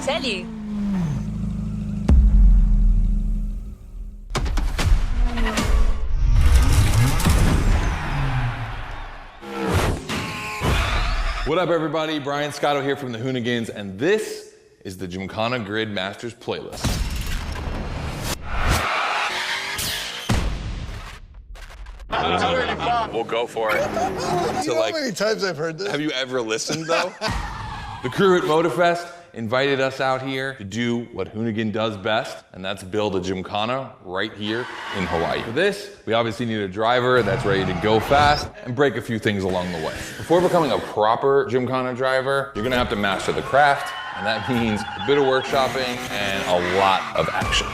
tell you. What up, everybody? Brian Scotto here from the Hoonigans, and this is the Gymkhana Grid Masters playlist. We'll go for it. You know how many times I've heard this? Have you ever listened, though? The crew at Motorfest invited us out here to do what Hoonigan does best, and that's build a Gymkhana right here in Hawaii. For this, we obviously need a driver that's ready to go fast and break a few things along the way. Before becoming a proper Gymkhana driver, you're gonna have to master the craft, and that means a bit of workshopping and a lot of action.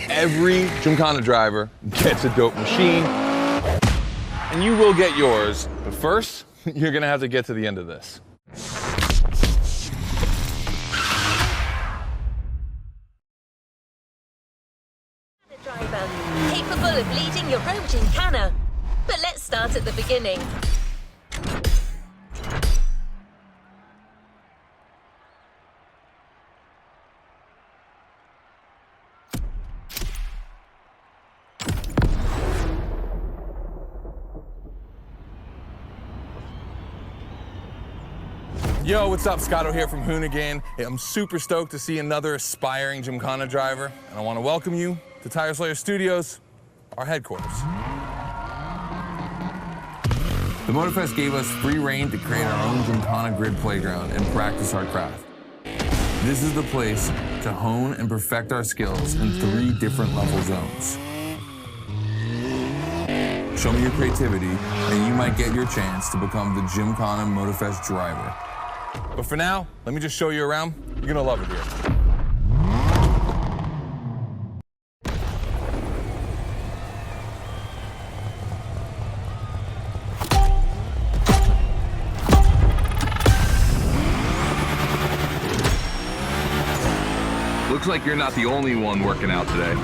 Every Gymkhana driver gets a dope machine, and you will get yours, but first, you're gonna have to get to the end of this. Driver, capable of leading your own Gymkhana. But let's start at the beginning. Yo, what's up? Scotto here from Hoonigan. Hey, I'm super stoked to see another aspiring Gymkhana driver, and I want to welcome you to Tire Slayer Studios, our headquarters. The Motorfest gave us free reign to create our own Gymkhana grid playground and practice our craft. This is the place to hone and perfect our skills in 3 different level zones. Show me your creativity, and you might get your chance to become the Gymkhana Motorfest driver. But for now, let me just show you around. You're gonna love it here. Looks like you're not the only one working out today.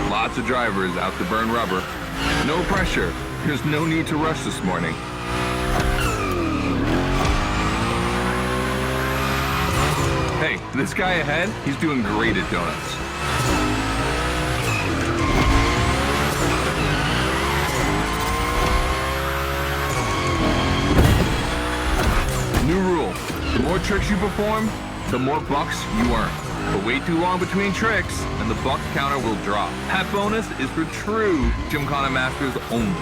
Lots of drivers out to burn rubber. No pressure. There's no need to rush this morning. Hey, this guy ahead, he's doing great at donuts. New rule, the more tricks you perform, the more bucks you earn. But wait too long between tricks, and the buck counter will drop. That bonus is for true Gymkhana Masters only.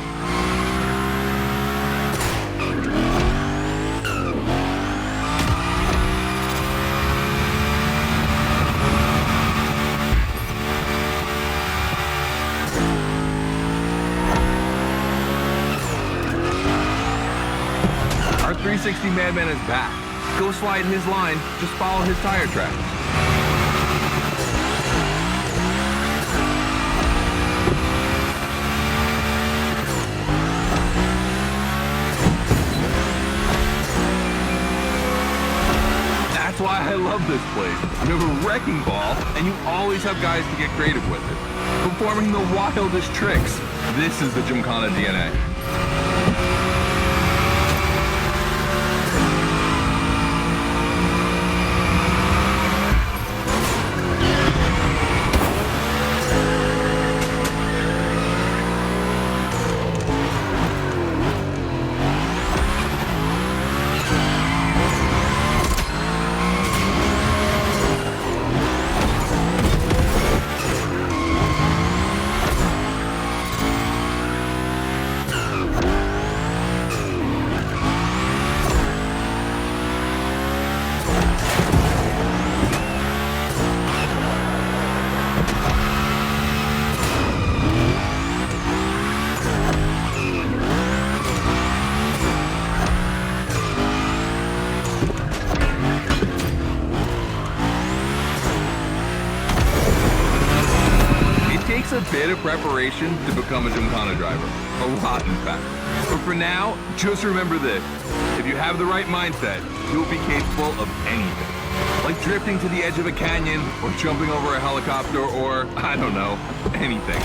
Our 360 Madman is back. Go slide his line, just follow his tire tracks. That's why I love this place. You have a wrecking ball, and you always have guys to get creative with it. Performing the wildest tricks. This is the Gymkhana DNA. A bit of preparation to become a Gymkhana driver. A lot, in fact. But for now, just remember this. If you have the right mindset, you'll be capable of anything. Like drifting to the edge of a canyon, or jumping over a helicopter, or, I don't know, anything.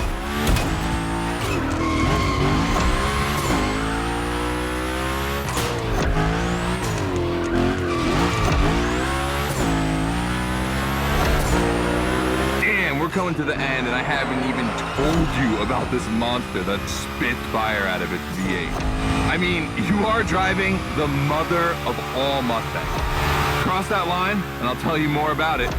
coming to the end, and I haven't even told you about this monster that spits fire out of its V8. I mean, you are driving the mother of all Mustangs. Cross that line, and I'll tell you more about it.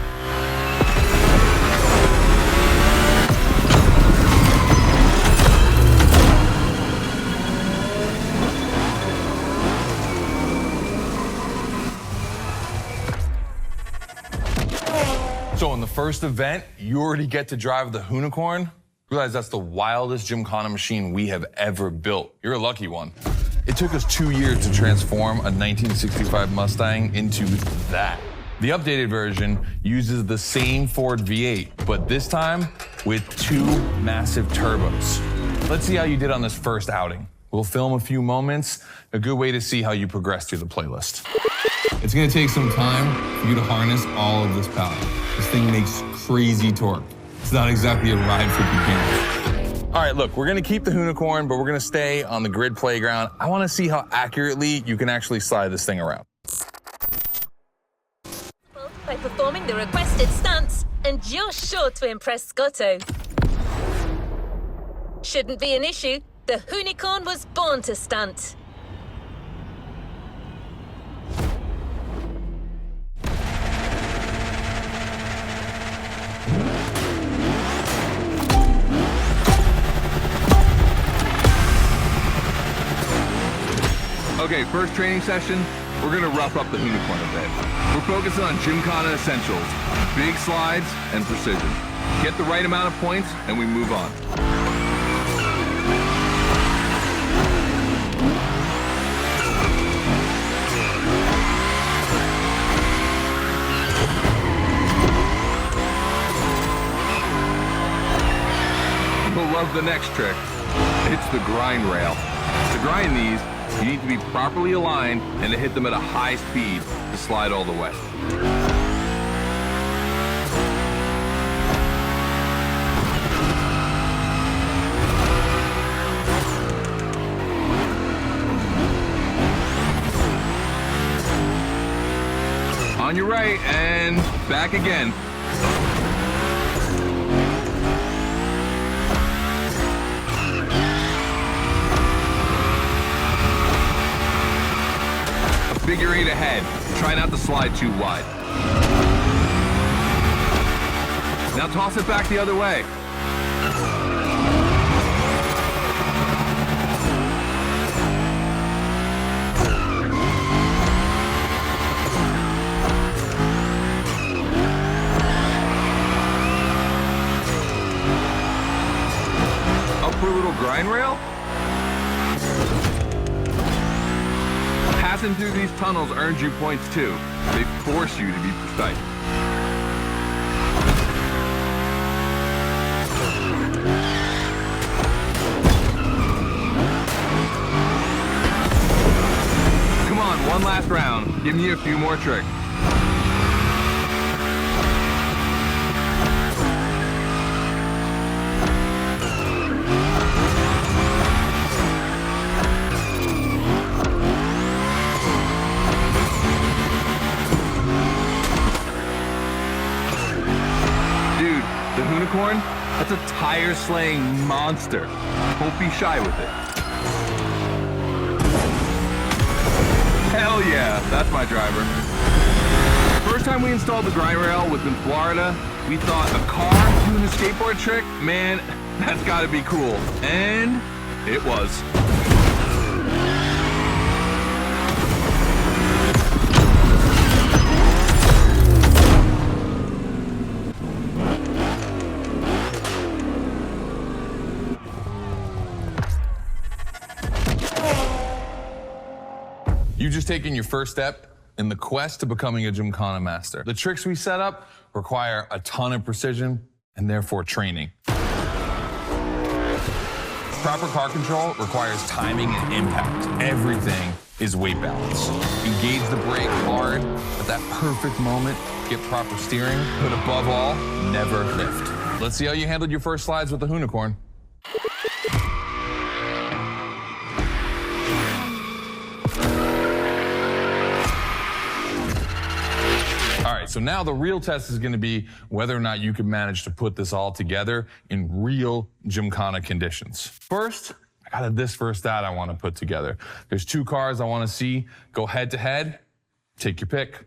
So in the first event, you already get to drive the Unicorn. Realize that's the wildest Gymkhana machine we have ever built. You're a lucky one. It took us 2 years to transform a 1965 Mustang into that. The updated version uses the same Ford V8, but this time with 2 massive turbos. Let's see how you did on this first outing. We'll film a few moments, a good way to see how you progress through the playlist. It's gonna take some time for you to harness all of this power. This thing makes crazy torque. It's not exactly a ride for beginners. All right, look, we're gonna keep the Unicorn, but we're gonna stay on the grid playground. I wanna see how accurately you can actually slide this thing around. By performing the requested stunts, and you're sure to impress Scotto. Shouldn't be an issue. The Unicorn was born to stunt. Okay, first training session, we're gonna rough up the Unicorn a bit. We're focusing on Gymkhana essentials, big slides and precision. Get the right amount of points and we move on. You'll love the next trick. It's the grind rail. To grind these, you need to be properly aligned and to hit them at a high speed to slide all the way. On your right and back again. Figure 8 ahead. Try not to slide too wide. Now toss it back the other way. Up for a little grind rail. Passing through these tunnels earns you points too. They force you to be precise. Come on, one last round. Give me a few more tricks. Unicorn, that's a tire-slaying monster. Don't be shy with it. Hell yeah, that's my driver. First time we installed the grind rail was in Florida. We thought a car doing a skateboard trick, man, that's gotta be cool. And it was. You've just taken your first step in the quest to becoming a Gymkhana master. The tricks we set up require a ton of precision and therefore training. Proper car control requires timing and impact. Everything is weight balance. Engage the brake hard at that perfect moment, get proper steering, but above all, never lift. Let's see how you handled your first slides with the Unicorn. So now the real test is gonna be whether or not you can manage to put this all together in real Gymkhana conditions. First, I got a this first that I wanna put together. There's 2 cars I wanna see go head to head. Take your pick.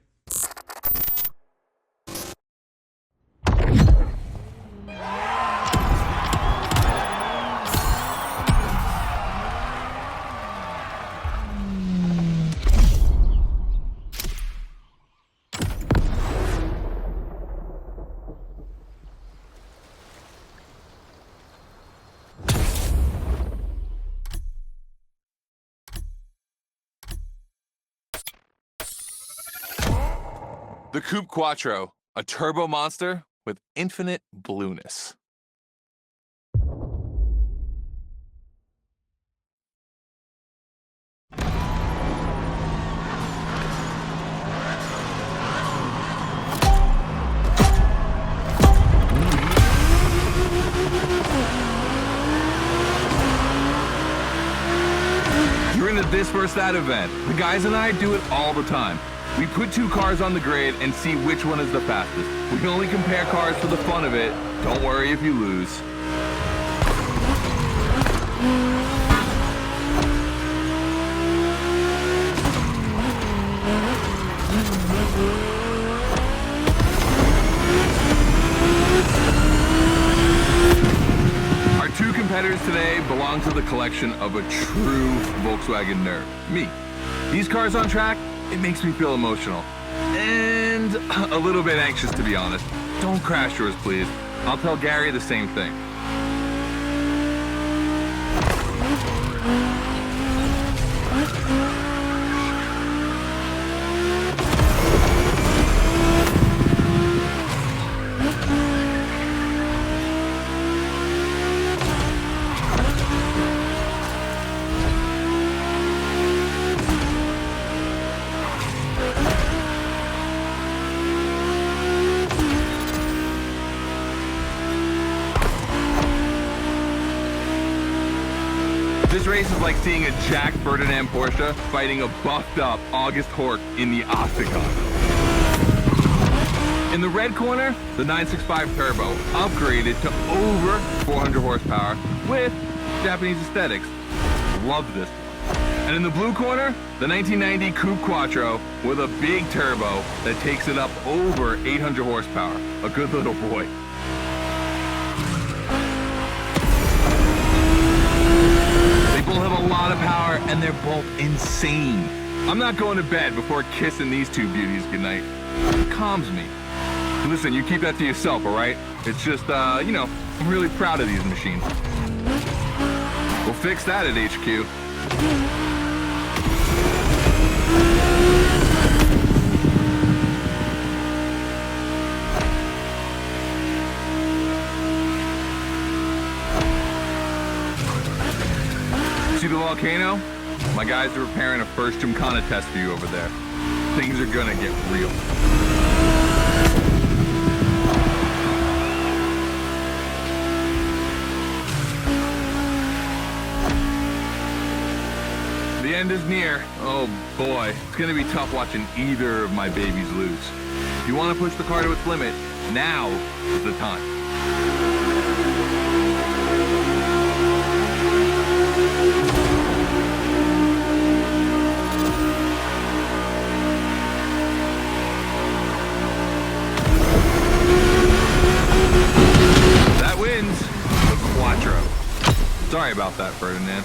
The Coupe Quattro, a turbo monster with infinite blueness. You're in the This vs. That event. The guys and I do it all the time. We put 2 cars on the grid and see which one is the fastest. We can only compare cars for the fun of it. Don't worry if you lose. Our 2 competitors today belong to the collection of a true Volkswagen nerd, me. These cars on track, it makes me feel emotional. And a little bit anxious, to be honest. Don't crash yours, please. I'll tell Gary the same thing. This race is like seeing a Jack Ferdinand Porsche fighting a buffed up August Hork in the octagon. In the red corner, the 965 Turbo, upgraded to over 400 horsepower with Japanese aesthetics. Love this one. And in the blue corner, the 1990 Coupe Quattro with a big turbo that takes it up over 800 horsepower. A good little boy. They both have a lot of power, and they're both insane. I'm not going to bed before kissing these 2 beauties goodnight. It calms me. Listen, you keep that to yourself, all right? It's just, you know, I'm really proud of these machines. We'll fix that at HQ. See the volcano? My guys are preparing a first Gymkhana test for you over there. Things are gonna get real. The end is near. Oh boy, it's gonna be tough watching either of my babies lose. If you wanna push the car to its limit, now is the time. That wins the Quattro. Sorry about that, Ferdinand.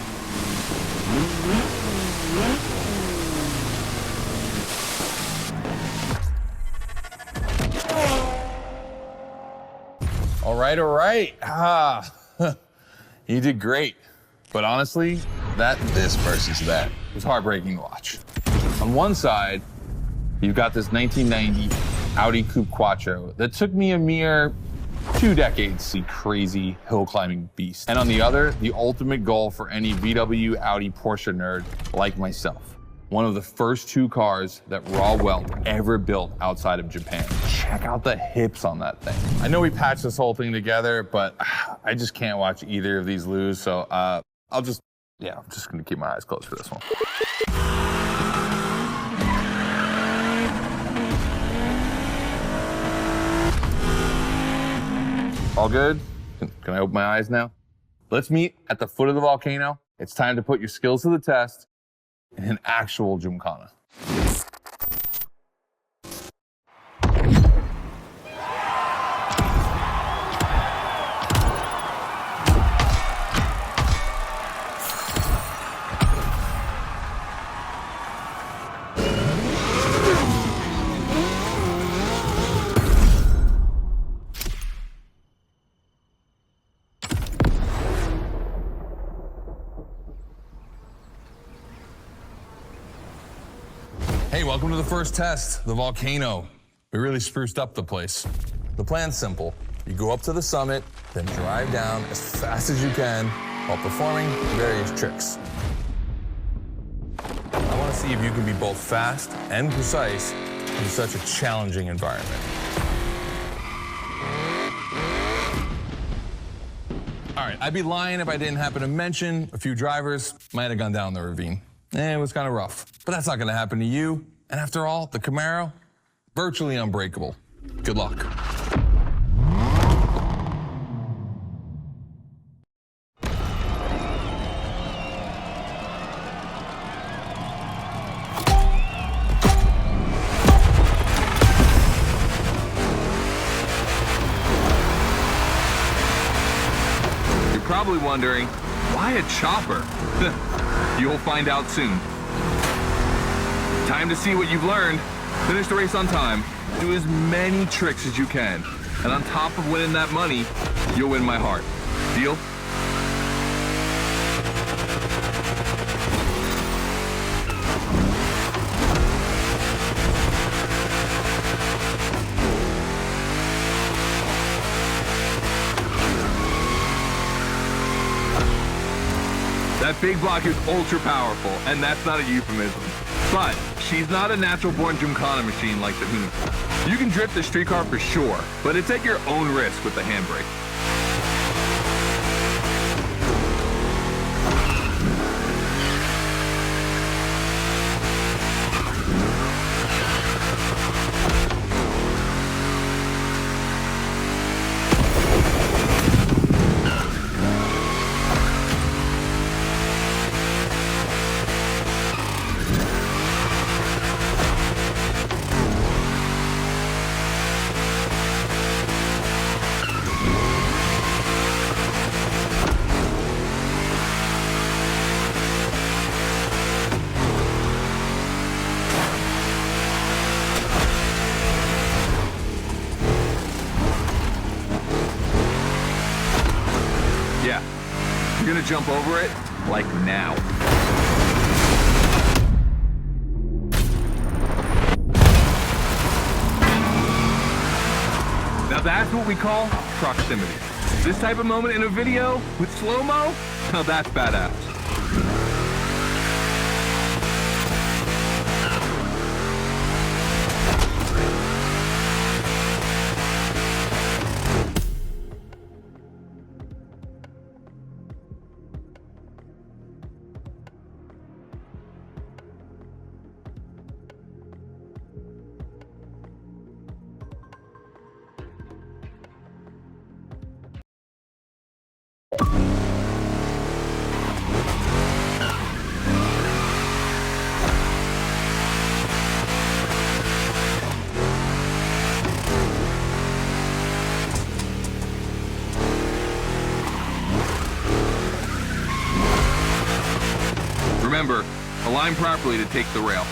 All right. You did great. But honestly, this versus that was heartbreaking to watch. On one side, you've got this 1990 Audi Coupe Quattro that took me a mere 2 decades to see crazy hill climbing beast. And on the other, the ultimate goal for any VW, Audi, Porsche nerd like myself. One of the first 2 cars that Raw Weld ever built outside of Japan. Check out the hips on that thing. I know we patched this whole thing together, but I just can't watch either of these lose, so I'm just gonna keep my eyes closed for this one. All good? Can I open my eyes now? Let's meet at the foot of the volcano. It's time to put your skills to the test in an actual Gymkhana. Hey, welcome to the first test, the volcano. We really spruced up the place. The plan's simple. You go up to the summit, then drive down as fast as you can while performing various tricks. I want to see if you can be both fast and precise in such a challenging environment. All right, I'd be lying if I didn't happen to mention a few drivers might have gone down the ravine. It was kind of rough, but that's not going to happen to you. And after all, the Camaro, virtually unbreakable. Good luck. You're probably wondering, why a chopper? You'll find out soon. Time to see what you've learned. Finish the race on time. Do as many tricks as you can. And on top of winning that money, you'll win my heart. Deal? That big block is ultra powerful, and that's not a euphemism. But she's not a natural-born Gymkhana machine like the Hoonigan. You can drift the streetcar for sure, but it's at your own risk with the handbrake. Yeah, you're gonna jump over it, like now. Now that's what we call proximity. This type of moment in a video with slow-mo, now that's badass. Remember, align properly to take the rail.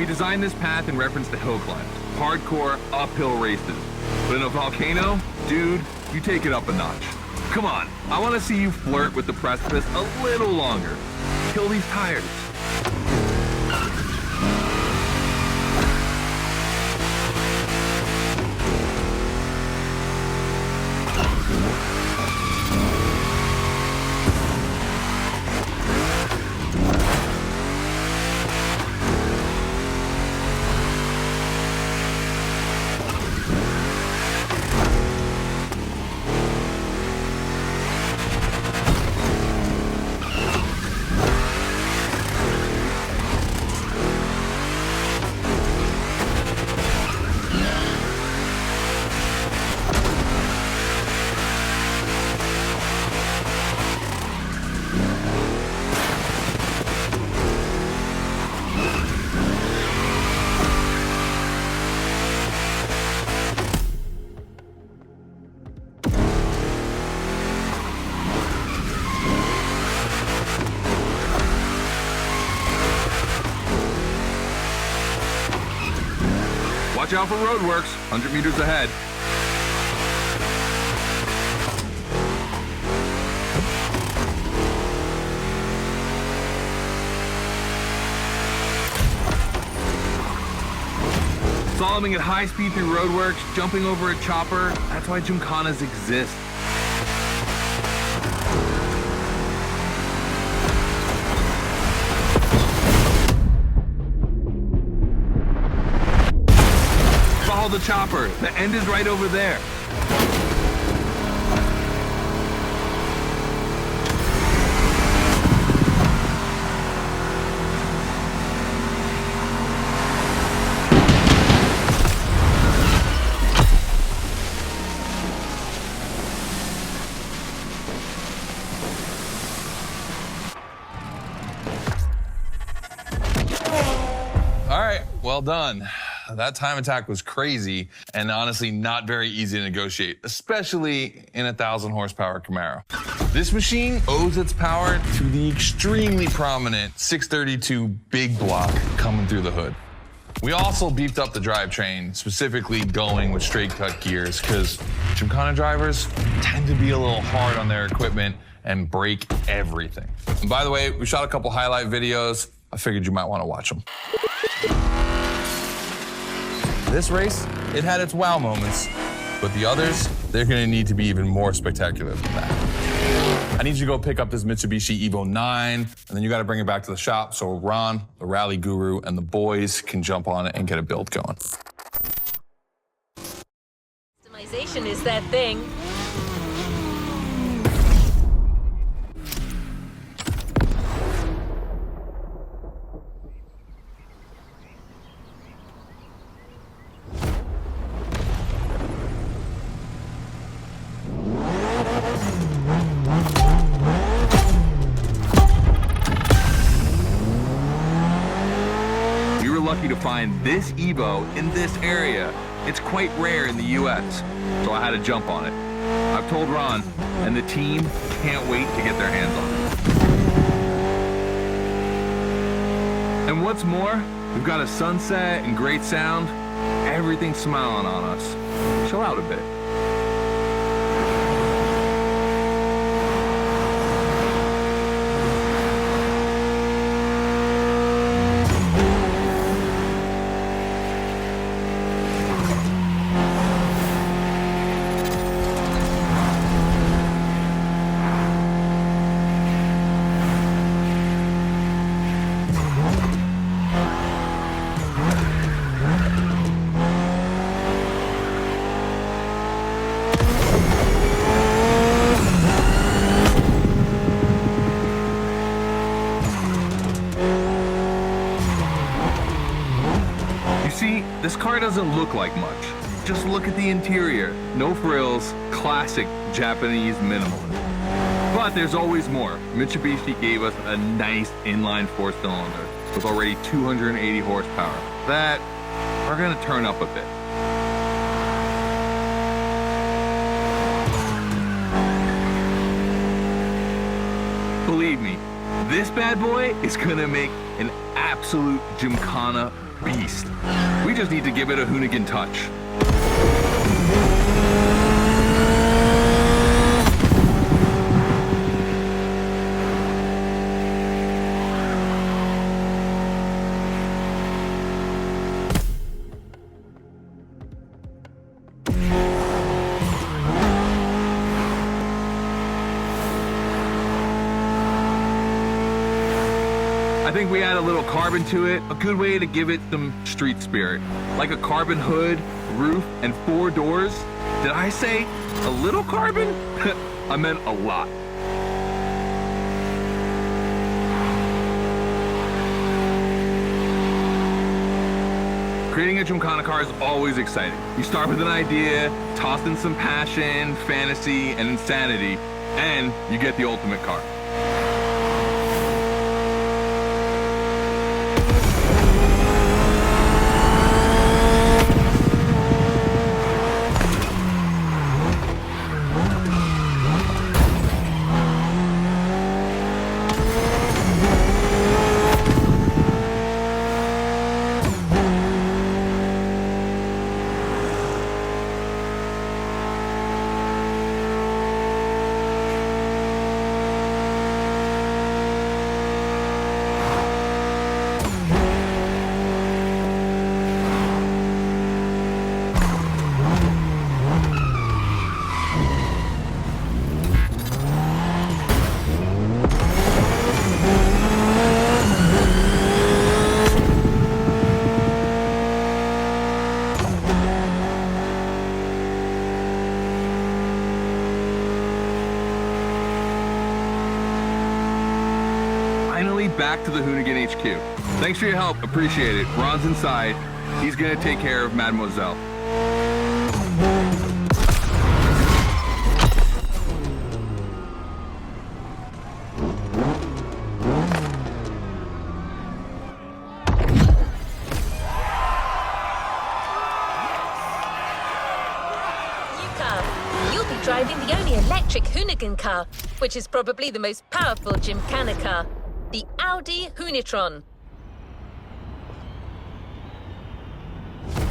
Designed this path in reference to hill climbs, hardcore uphill races. But in a volcano, dude, you take it up a notch. Come on, I want to see you flirt with the precipice a little longer. Kill these tires. out for roadworks, 100 meters ahead. Slaloming at high speed through roadworks, jumping over a chopper, that's why Gymkhanas exist. Follow the chopper, the end is right over there. All right, well done. That time attack was crazy and honestly not very easy to negotiate, especially in a 1,000 horsepower Camaro. This machine owes its power to the extremely prominent 632 big block coming through the hood. We also beefed up the drivetrain, specifically going with straight cut gears, because Gymkhana drivers tend to be a little hard on their equipment and break everything. And by the way, we shot a couple highlight videos. I figured you might want to watch them. This race, it had its wow moments, but the others, they're gonna need to be even more spectacular than that. I need you to go pick up this Mitsubishi Evo 9, and then you gotta bring it back to the shop so Ron, the rally guru, and the boys can jump on it and get a build going. Customization is their thing. Lucky to find this Evo in this area. It's quite rare in the US, so I had to jump on it. I've told Ron, and the team can't wait to get their hands on it. And what's more, we've got a sunset and great sound. Everything's smiling on us. Chill out a bit. This car doesn't look like much. Just look at the interior. No frills, classic Japanese minimalism. But there's always more. Mitsubishi gave us a nice inline four-cylinder with already 280 horsepower. That are gonna turn up a bit. Believe me, this bad boy is gonna make an absolute Gymkhana beast. We just need to give it a Hoonigan touch. I think we add a little carbon to it, a good way to give it some street spirit. Like a carbon hood, roof, and 4 doors. Did I say a little carbon? I meant a lot. Creating a Gymkhana car is always exciting. You start with an idea, toss in some passion, fantasy, and insanity, and you get the ultimate car. back to the Hoonigan HQ. Thanks for your help, appreciate it. Ron's inside. He's gonna take care of Mademoiselle. Driving the only electric Hoonigan car, which is probably the most powerful Gymkhana car, the Audi Hoonitron.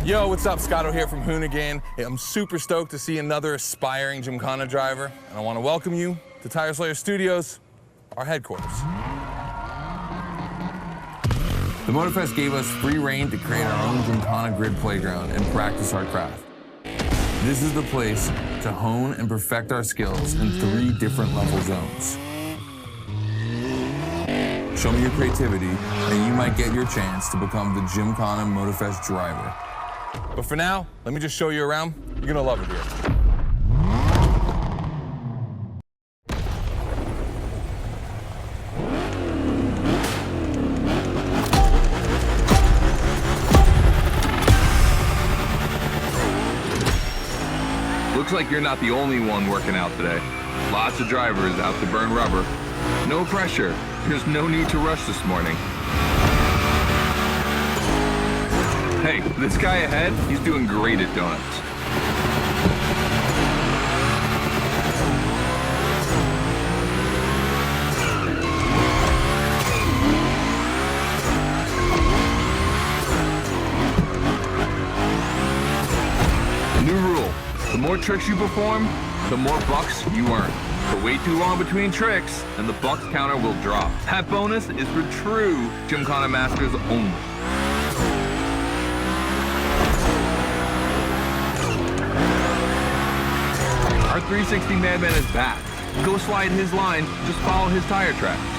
Yo, what's up? Scotto here from Hoonigan. I'm super stoked to see another aspiring Gymkhana driver, and I want to welcome you to Tire Slayer Studios, our headquarters. The Motorfest gave us free reign to create our own Gymkhana grid playground and practice our craft. This is the place to hone and perfect our skills in 3 different level zones. Show me your creativity, and you might get your chance to become the Gymkhana Motorfest driver. But for now, let me just show you around. You're gonna love it here. Looks like you're not the only one working out today. Lots of drivers out to burn rubber. No pressure. There's no need to rush this morning. Hey, this guy ahead, he's doing great at donuts. New rule. The more tricks you perform, the more bucks you earn. So wait too long between tricks, and the bucks counter will drop. That bonus is for true Gymkhana masters only. Our 360 Madman is back. Go slide his line, just follow his tire tracks.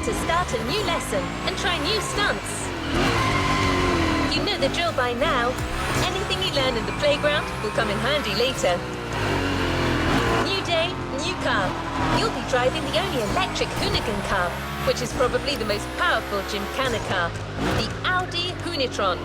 To start a new lesson and try new stunts. You know the drill by now. Anything you learn in the playground will come in handy later. New day, new car. You'll be driving the only electric Hoonigan car, which is probably the most powerful Gymkhana car, the Audi Hoonitron.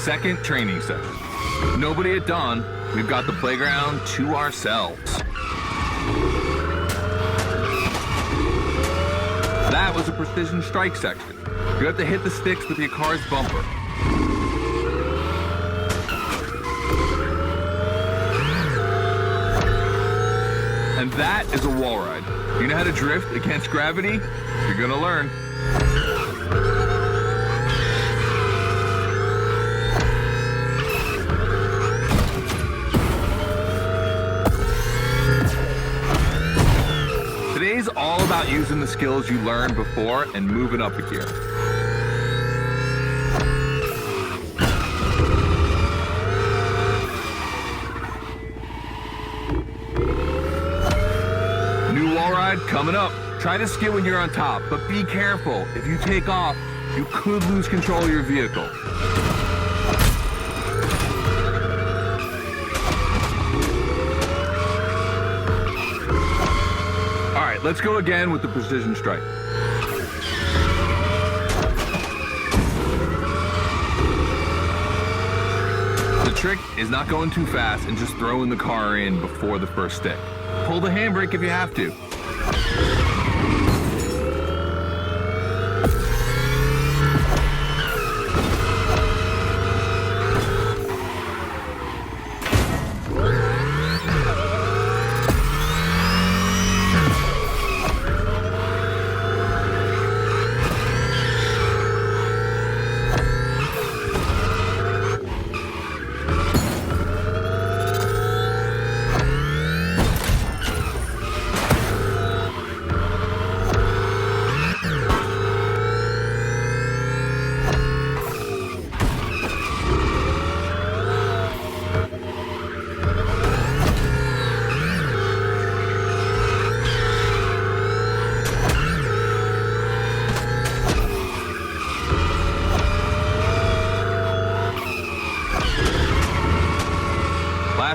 Second training session. Nobody at dawn. We've got the playground to ourselves. That was a precision strike section. You have to hit the sticks with your car's bumper. And that is a wall ride. You know how to drift against gravity? You're gonna learn. Today's all about using the skills you learned before and moving up a gear. New wall ride coming up. Try to skid when you're on top, but be careful. If you take off, you could lose control of your vehicle. Let's go again with the precision strike. The trick is not going too fast and just throwing the car in before the first stick. Pull the handbrake if you have to.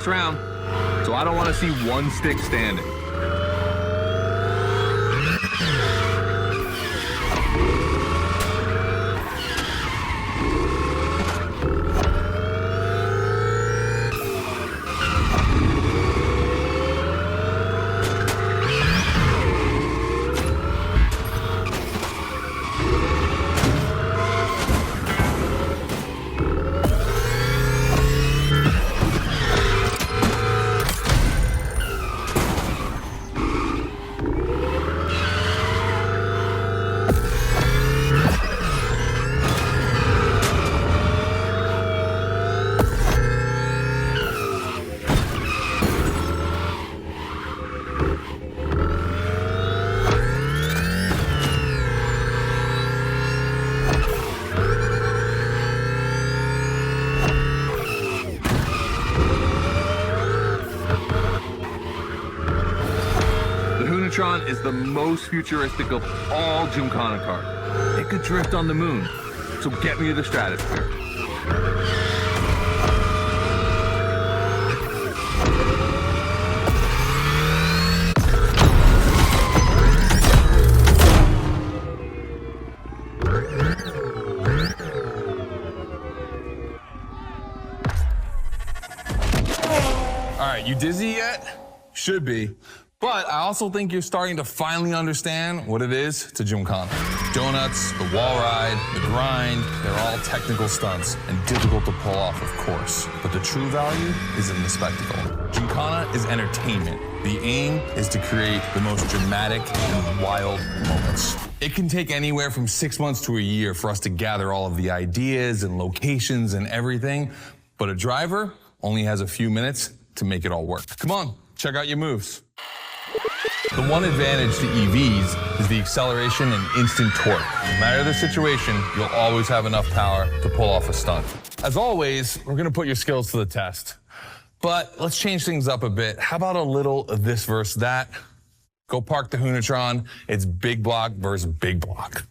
last round, so I don't want to see one stick standing. Is the most futuristic of all Gymkhana cars. It could drift on the moon, so get me to the stratosphere. All right, you dizzy yet? Should be. But I also think you're starting to finally understand what it is to Gymkhana. Donuts, the wall ride, the grind, they're all technical stunts and difficult to pull off, of course. But the true value is in the spectacle. Gymkhana is entertainment. The aim is to create the most dramatic and wild moments. It can take anywhere from 6 months to a year for us to gather all of the ideas and locations and everything, but a driver only has a few minutes to make it all work. Come on, check out your moves. The one advantage to EVs is the acceleration and instant torque. No matter the situation, you'll always have enough power to pull off a stunt. As always, we're gonna put your skills to the test. But let's change things up a bit. How about a little of this versus that? Go park the Hunatron. It's big block versus big block.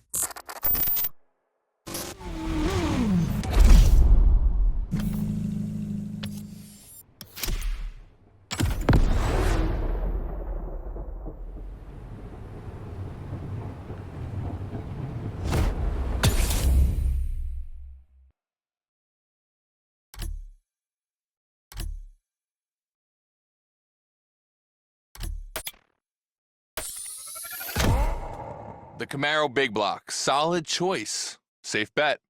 The Camaro Big Block, solid choice, safe bet.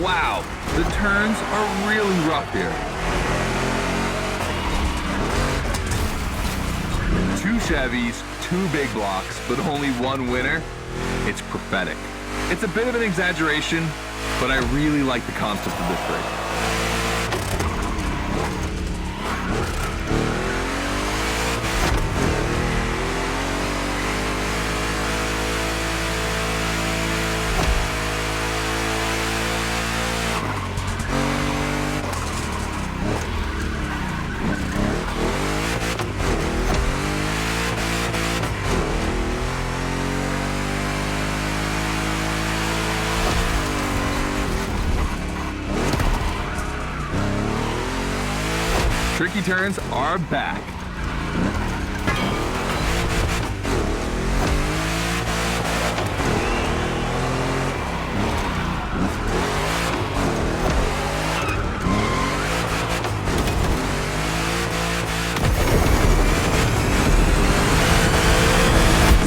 Wow, the turns are really rough here. 2 Chevys, 2 big blocks, but only 1 winner. It's prophetic. It's a bit of an exaggeration, but I really like the concept of this race. Tricky turns are back.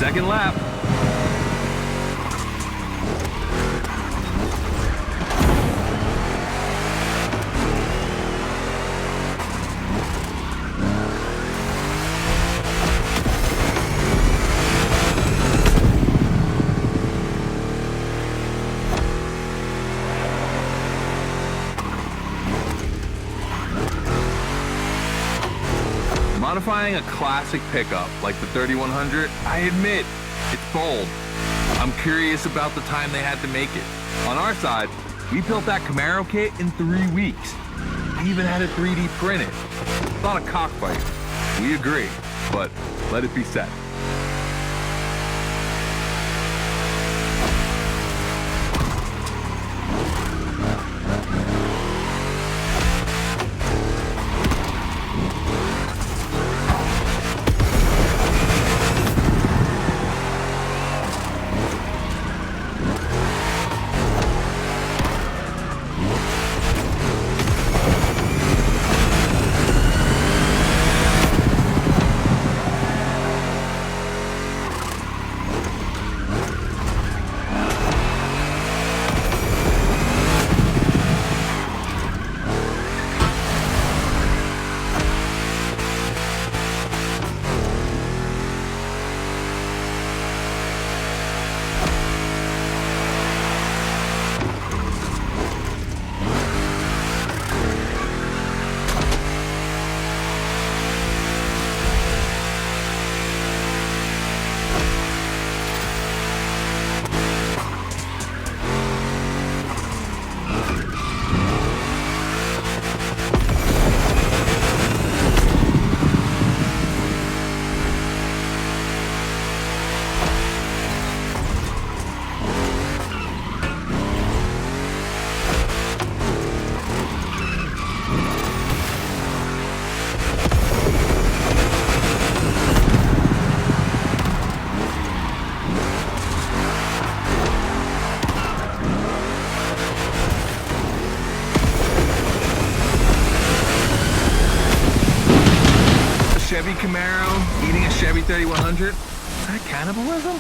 Second lap. Modifying a classic pickup like the 3100, I admit, it's bold. I'm curious about the time they had to make it. On our side, we built that Camaro kit in 3 weeks. I even had it 3D printed. It's not a cockfight. We agree, but let it be said. Chevy Camaro eating a Chevy 3100? Is that cannibalism?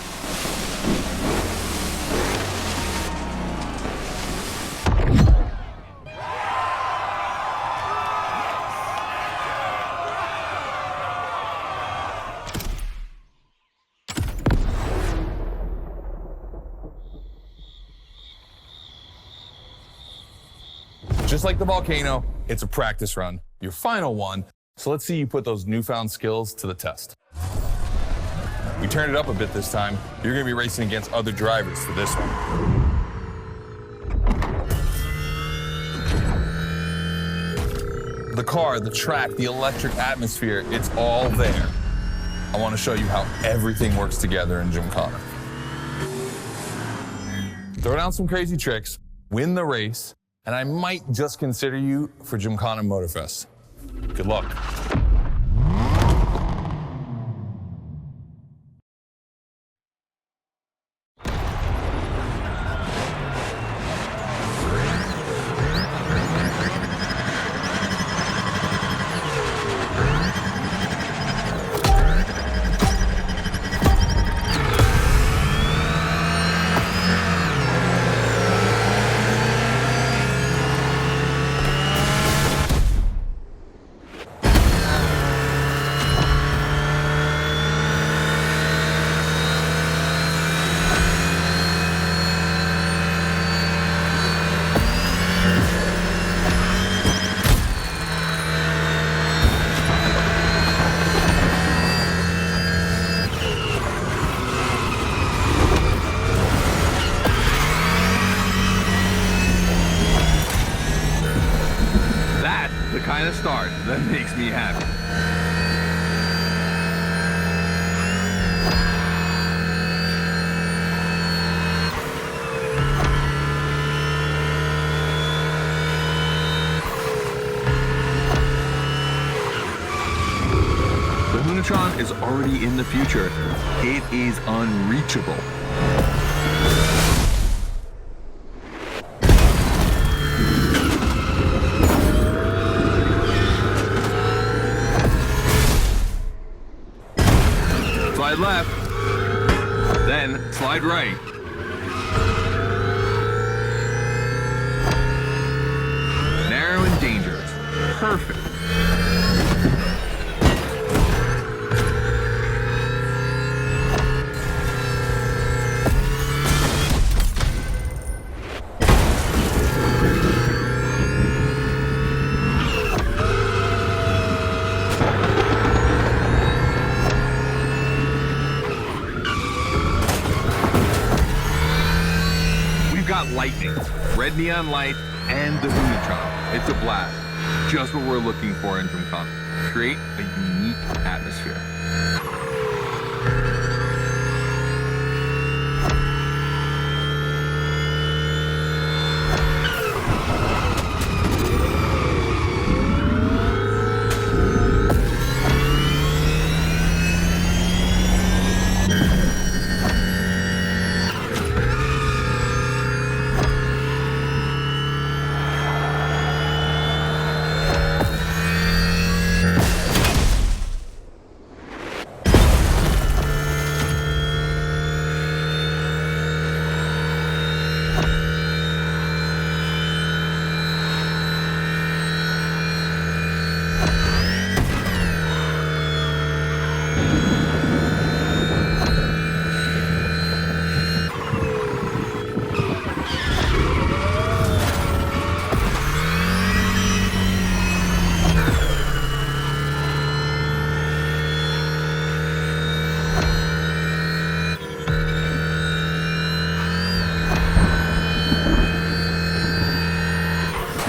Just like the volcano, it's a practice run, your final one. So let's see you put those newfound skills to the test. We turned it up a bit this time. You're gonna be racing against other drivers for this one. The car, the track, the electric atmosphere, it's all there. I wanna show you how everything works together in Gymkhana. Throw down some crazy tricks, win the race, and I might just consider you for Gymkhana Motorfest. Good luck. Kind of start that makes me happy. The Hunatron is already in the future. It is unreachable. Slide left, then slide right. Narrow and dangerous. Perfect. got lightning, red neon lights, and the Hunatron. It's a blast. Just what we're looking for in Gymkhana. Create a unique atmosphere.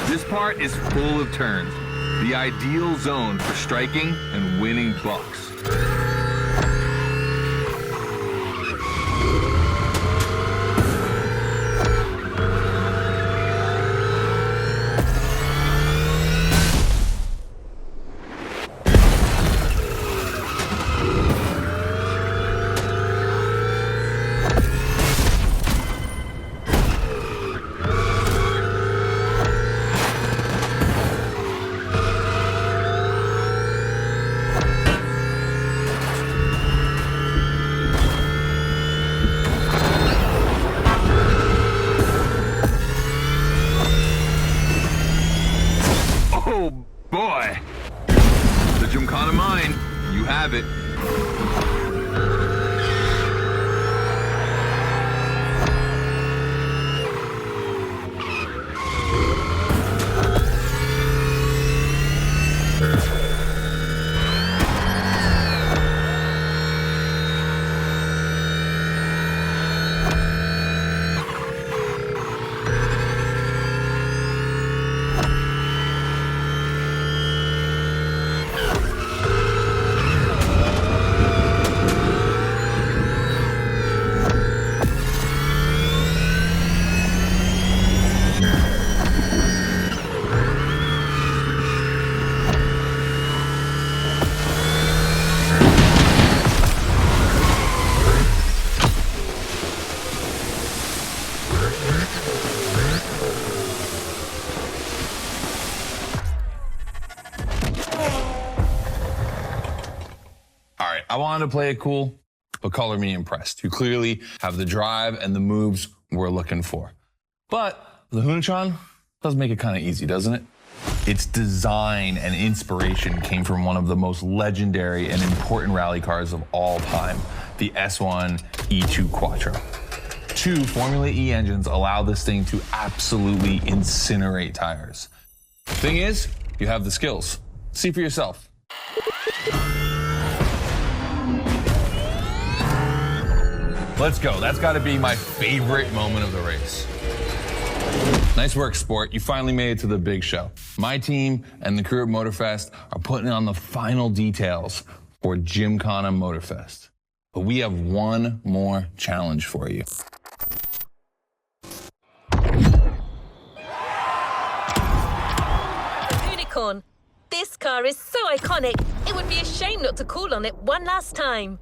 This part is full of turns, the ideal zone for striking and winning bucks. Oh boy! The Gymkhana mine, you have it. I wanted to play it cool, but color me impressed. You clearly have the drive and the moves we're looking for. But the Hunatron does make it kind of easy, doesn't it? Its design and inspiration came from one of the most legendary and important rally cars of all time, the S1 E2 Quattro. 2 Formula E engines allow this thing to absolutely incinerate tires. Thing is, you have the skills. See for yourself. Let's go. That's got to be my favorite moment of the race. Nice work, sport. You finally made it to the big show. My team and the crew at Motorfest are putting on the final details for Gymkhana Motorfest. But we have one more challenge for you. Unicorn. This car is so iconic, it would be a shame not to call on it one last time.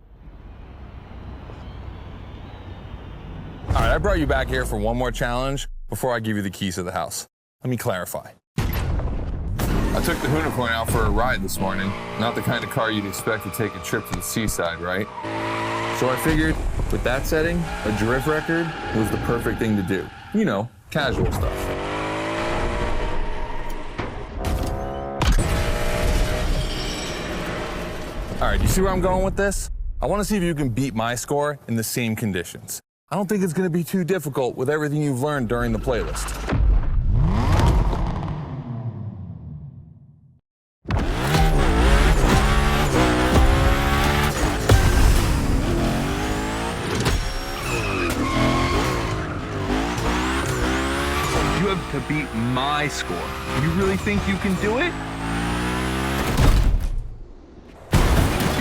All right, I brought you back here for one more challenge before I give you the keys to the house. Let me clarify. I took the Unicorn out for a ride this morning. Not the kind of car you'd expect to take a trip to the seaside, right? So I figured, with that setting, a drift record was the perfect thing to do. You know, casual stuff. All right, you see where I'm going with this? I want to see if you can beat my score in the same conditions. I don't think it's going to be too difficult with everything you've learned during the playlist. to beat my score. You really think you can do it?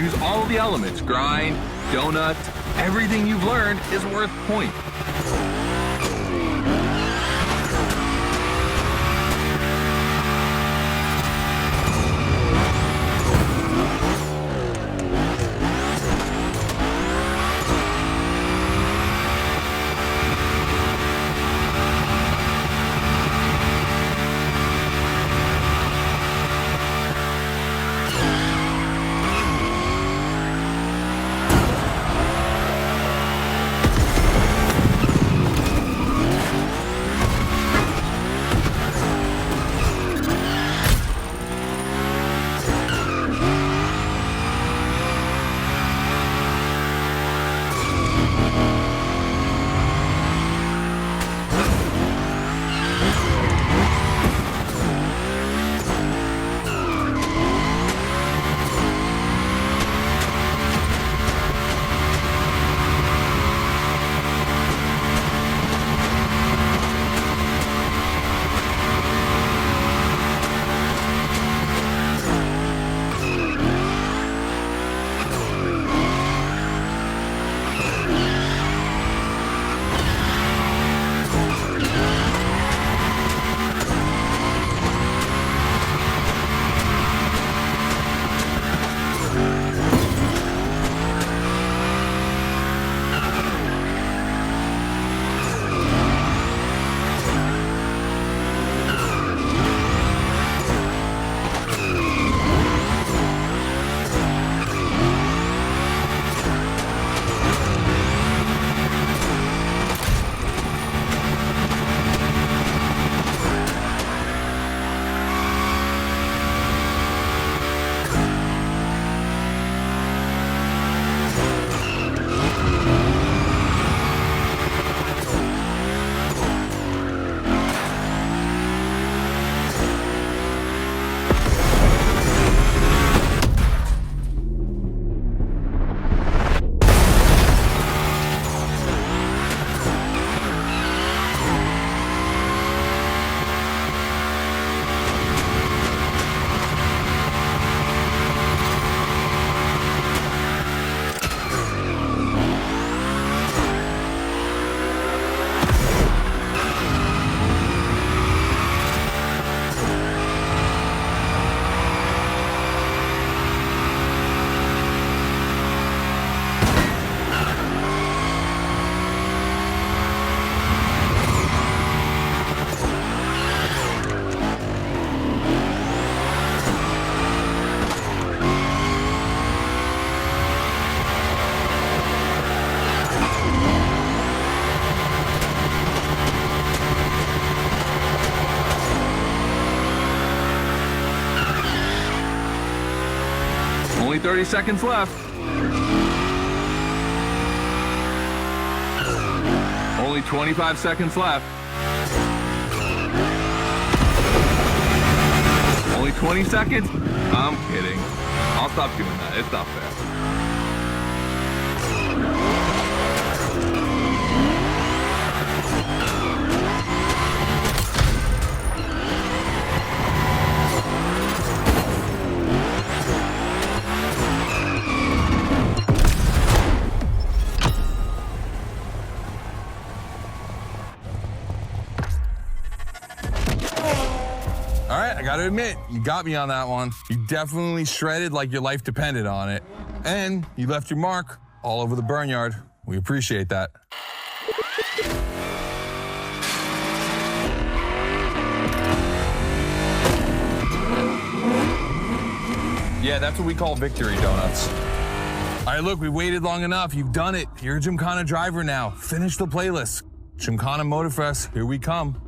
Use all the elements, grind, donuts, everything you've learned is worth points. Only 30 seconds left. Only 25 seconds left. Only 20 seconds? I'm kidding. I'll stop doing that. It's not fair. All right, I gotta admit, you got me on that one. You definitely shredded like your life depended on it. And you left your mark all over the barnyard. We appreciate that. Yeah, that's what we call victory donuts. All right, look, we waited long enough. You've done it. You're a Gymkhana driver now. Finish the playlist. Gymkhana Motorfest, here we come.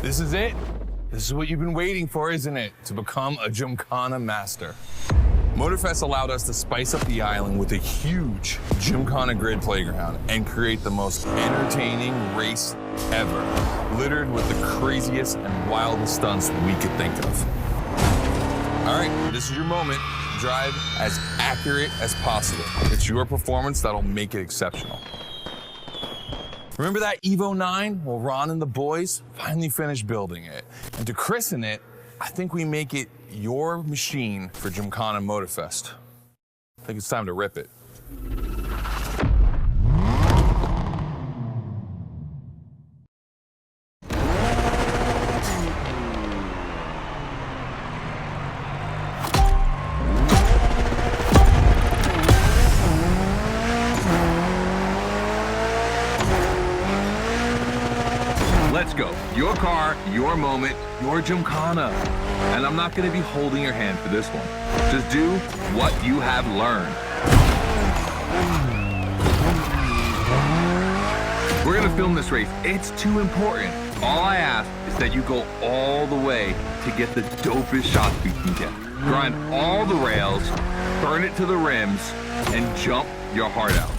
This is it. This is what you've been waiting for, isn't it? To become a Gymkhana master. Motorfest allowed us to spice up the island with a huge Gymkhana grid playground and create the most entertaining race ever, littered with the craziest and wildest stunts we could think of. All right, this is your moment. Drive as accurate as possible. It's your performance that'll make it exceptional. Remember that Evo 9? Well, Ron and the boys finally finished building it. And to christen it, I think we make it your machine for Gymkhana Motorfest. I think it's time to rip it. Let's go. Your car, your moment, your Gymkhana. And I'm not gonna be holding your hand for this one. Just do what you have learned. We're gonna film this race. It's too important. All I ask is that you go all the way to get the dopest shots we can get. Grind all the rails, burn it to the rims, and jump your heart out.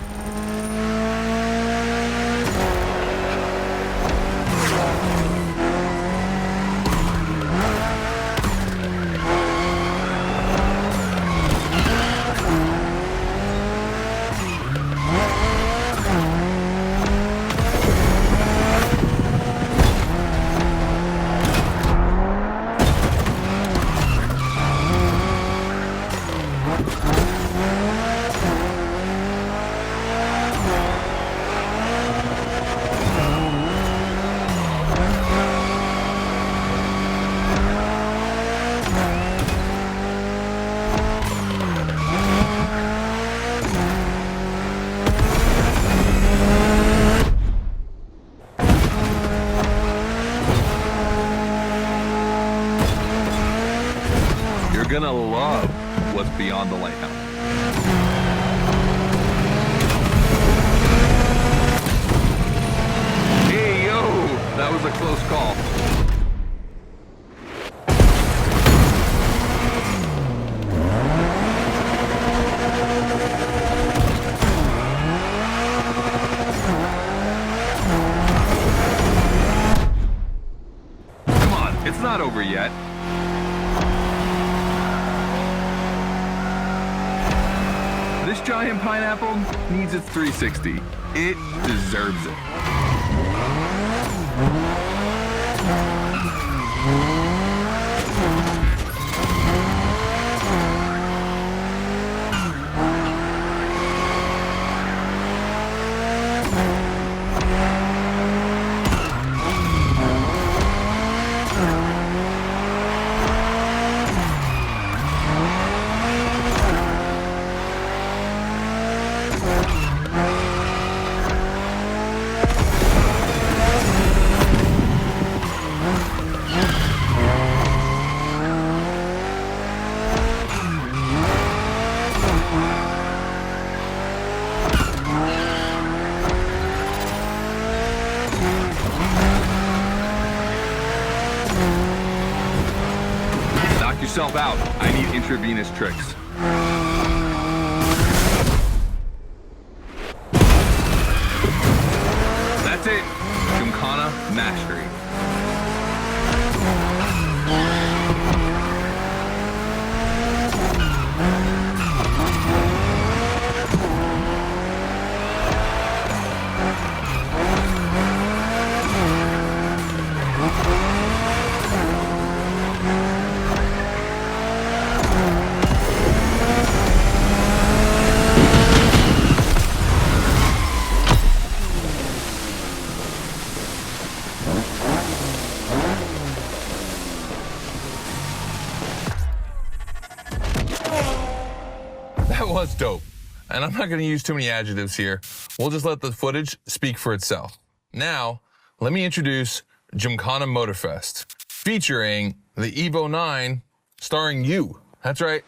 You're gonna love what's beyond the lighthouse. Hey, yo, that was a close call. Come on, it's not over yet. This giant pineapple needs its 360. It deserves it. Yourself out. I need intravenous tricks. That's it. Gymkhana mastery. That was dope. And I'm not going to use too many adjectives here. We'll just let the footage speak for itself. Now, let me introduce Gymkhana Motorfest, featuring the Evo 9, starring you. That's right.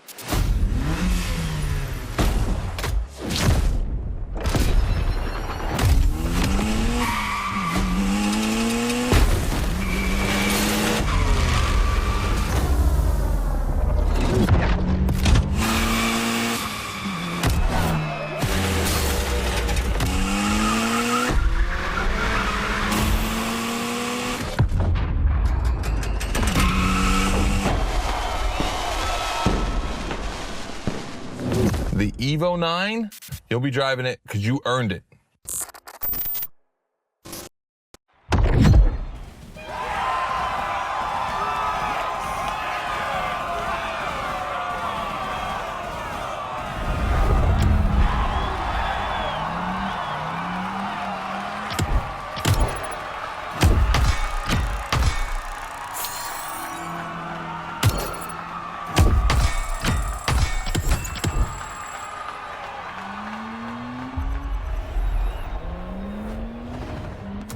the Evo 9, you'll be driving it because you earned it.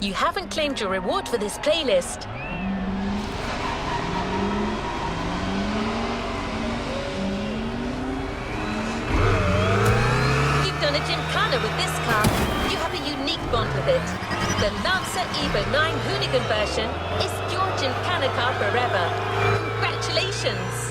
You haven't claimed your reward for this playlist. You've done a Gymkhana with this car. You have a unique bond with it. The Lancer Evo 9 Hoonigan version is your Gymkhana car forever. Congratulations!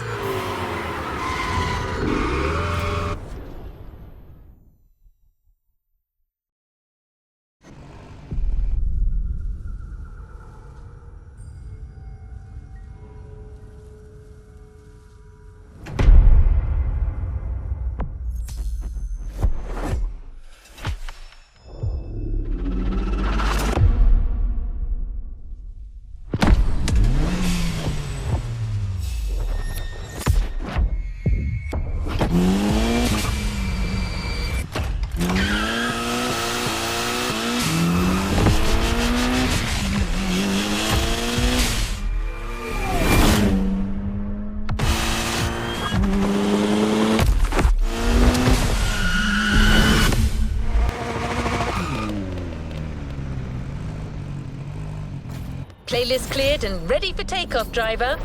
Playlist cleared and ready for takeoff, driver.